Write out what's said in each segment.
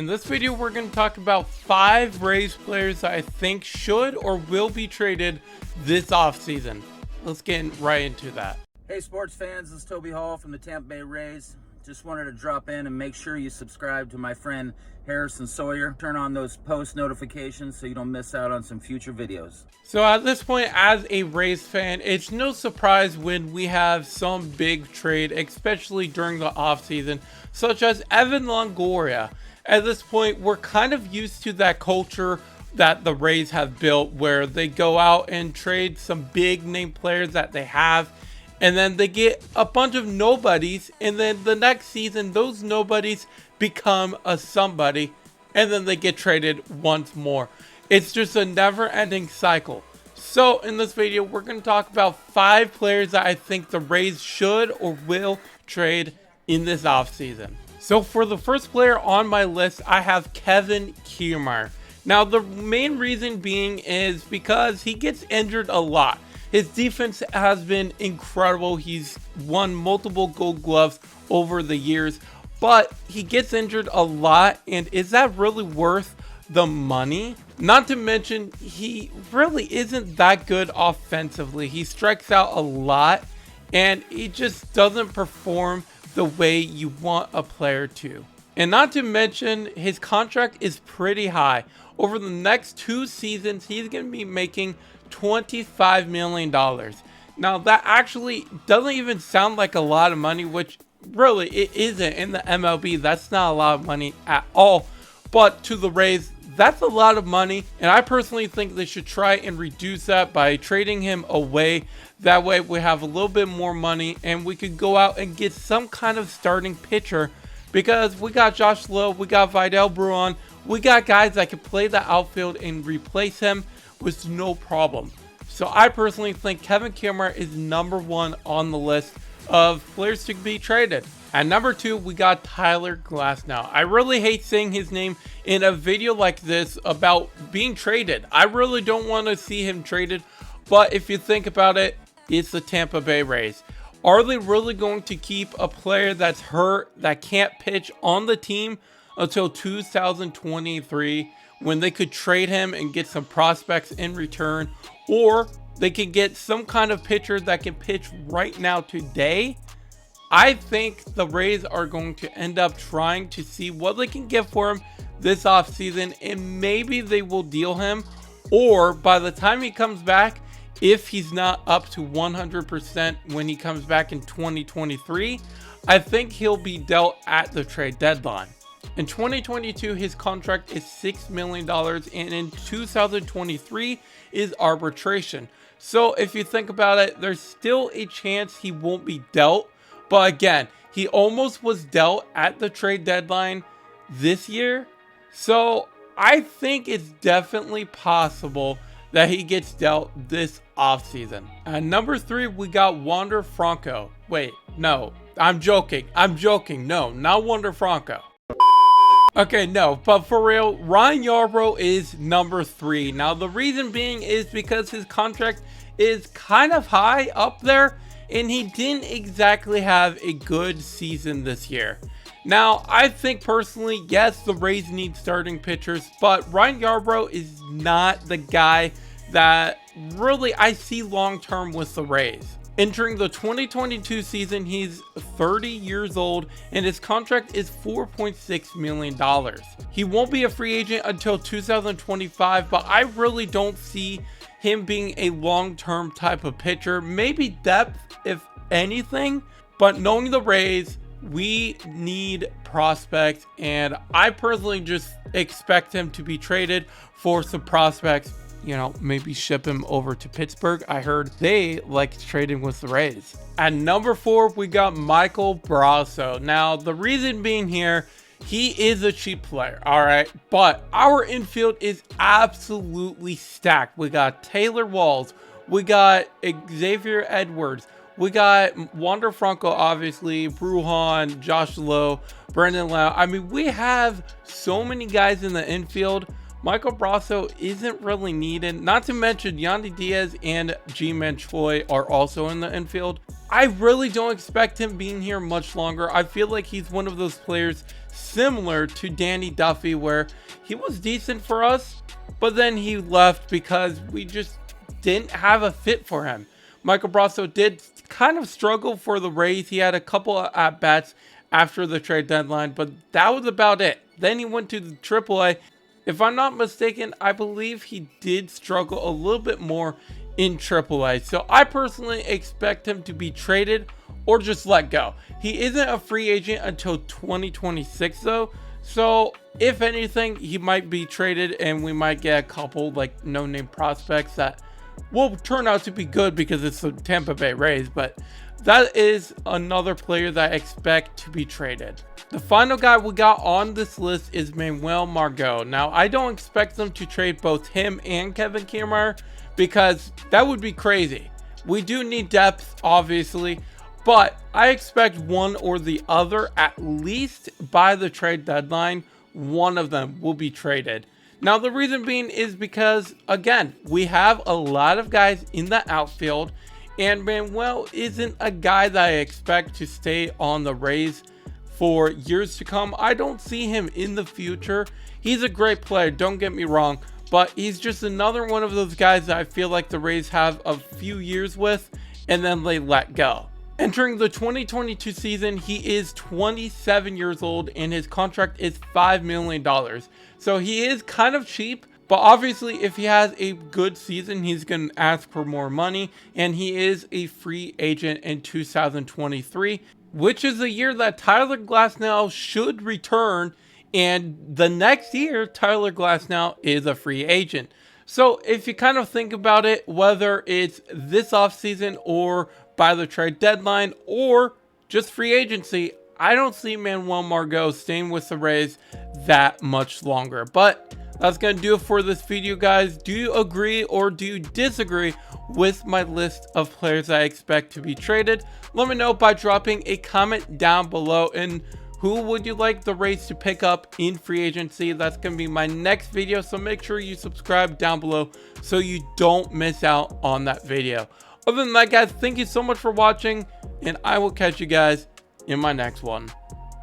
In this video, we're going to talk about 5 Rays players that I think should or will be traded this offseason. Let's get right into that. Hey sports fans, this is Toby Hall from the Tampa Bay Rays. Just wanted to drop in and make sure you subscribe to my friend Harrison Sawyer. Turn on those post notifications so you don't miss out on some future videos. So at this point, as a Rays fan, it's no surprise when we have some big trade, especially during the offseason, such as Evan Longoria. At this point, we're kind of used to that culture that the Rays have built where they go out and trade some big name players that they have, and then they get a bunch of nobodies, and then the next season those nobodies become a somebody, and then they get traded once more. It's just a never-ending cycle. So in this video, we're going to talk about 5 players that I think the Rays should or will trade in this offseason. So for the first player on my list, I have Kevin Kiermaier. Now the main reason being is because he gets injured a lot. His defense has been incredible. He's won multiple Gold Gloves over the years, but he gets injured a lot. And is that really worth the money? Not to mention, he really isn't that good offensively. He strikes out a lot, and he just doesn't perform the way you want a player to. And not to mention, his contract is pretty high. Over the next 2 seasons, he's going to be making $25 million. Now that actually doesn't even sound like a lot of money, which really it isn't in the MLB. That's not a lot of money at all, but to the Rays, that's a lot of money, and I personally think they should try and reduce that by trading him away. That way we have a little bit more money and we could go out and get some kind of starting pitcher, because we got Josh Lowe, we got Yarbrough, we got guys that can play the outfield and replace him with no problem. So I personally think Kevin Kiermaier is number 1 on the list of players to be traded. At number 2, we got Tyler Glasnow. I really hate saying his name in a video like this about being traded. I really don't want to see him traded, but if you think about it, it's the Tampa Bay Rays. Are they really going to keep a player that's hurt, that can't pitch on the team until 2023, when they could trade him and get some prospects in return? Or they can get some kind of pitcher that can pitch right now today? I think the Rays are going to end up trying to see what they can get for him this offseason, and maybe they will deal him, or by the time he comes back, if he's not up to 100% when he comes back in 2023, I think he'll be dealt at the trade deadline. In 2022, his contract is $6 million, and in 2023 is arbitration. So if you think about it, there's still a chance he won't be dealt. But again, he almost was dealt at the trade deadline this year. So I think it's definitely possible that he gets dealt this offseason. At number 3, we got Wander Franco. Wait, no, I'm joking. No, not Wander Franco. Okay, no, but for real, Ryan Yarbrough is number 3. Now, the reason being is because his contract is kind of high up there, and he didn't exactly have a good season this year. Now, I think personally, yes, the Rays need starting pitchers, but Ryan Yarbrough is not the guy that really I see long-term with the Rays. Entering the 2022 season, he's 30 years old, and his contract is $4.6 million. He won't be a free agent until 2025, but I really don't see him being a long-term type of pitcher. Maybe depth, if anything, but knowing the Rays, we need prospects, and I personally just expect him to be traded for some prospects. You know, maybe ship him over to Pittsburgh. I heard they like trading with the Rays. At number 4, we got Michael Brosso. Now, the reason being here, he is a cheap player, all right? But our infield is absolutely stacked. We got Taylor Walls. We got Xavier Edwards. We got Wander Franco, obviously, Bruhan, Josh Lowe, Brendan Lau. I mean, we have so many guys in the infield. Michael Brosso isn't really needed. Not to mention Yandy Diaz and Ji-Man Choi are also in the infield. I really don't expect him being here much longer. I feel like he's one of those players similar to Danny Duffy, where he was decent for us, but then he left because we just didn't have a fit for him. Michael Brosso did kind of struggle for the Rays. He had a couple of at-bats after the trade deadline, but that was about it. Then he went to the AAA. If I'm not mistaken, I believe he did struggle a little bit more in AAA. So I personally expect him to be traded or just let go. He isn't a free agent until 2026 though. So if anything, he might be traded and we might get a couple like no-name prospects that will turn out to be good because it's the Tampa Bay Rays. But that is another player that I expect to be traded. The final guy we got on this list is Manuel Margot. Now, I don't expect them to trade both him and Kevin Kiermaier because that would be crazy. We do need depth, obviously, but I expect one or the other, at least by the trade deadline, one of them will be traded. Now, the reason being is because, again, we have a lot of guys in the outfield, and Manuel isn't a guy that I expect to stay on the Rays for years to come. I don't see him in the future. He's a great player, don't get me wrong, but he's just another one of those guys that I feel like the Rays have a few years with, and then they let go. Entering the 2022 season, he is 27 years old, and his contract is $5 million. So he is kind of cheap, but obviously if he has a good season, he's going to ask for more money, and he is a free agent in 2023, which is the year that Tyler Glasnow should return, and the next year, Tyler Glasnow is a free agent. So if you kind of think about it, whether it's this offseason or by the trade deadline or just free agency, I don't see Manuel Margot staying with the Rays that much longer. But that's going to do it for this video, guys. Do you agree or do you disagree with my list of players I expect to be traded? Let me know by dropping a comment down below. And who would you like the Rays to pick up in free agency? That's going to be my next video. So make sure you subscribe down below so you don't miss out on that video. Other than that, guys, thank you so much for watching, and I will catch you guys in my next one.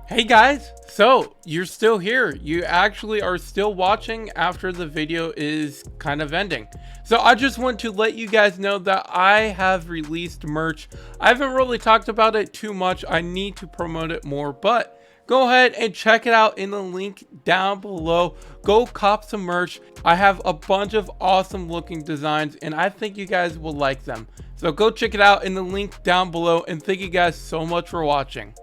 Hey guys, so you're still here. You actually are still watching after the video is kind of ending. So I just want to let you guys know that I have released merch. I haven't really talked about it too much. I need to promote it more, but go ahead and check it out in the link down below. Go cop some merch. I have a bunch of awesome looking designs, and I think you guys will like them. So go check it out in the link down below, and thank you guys so much for watching.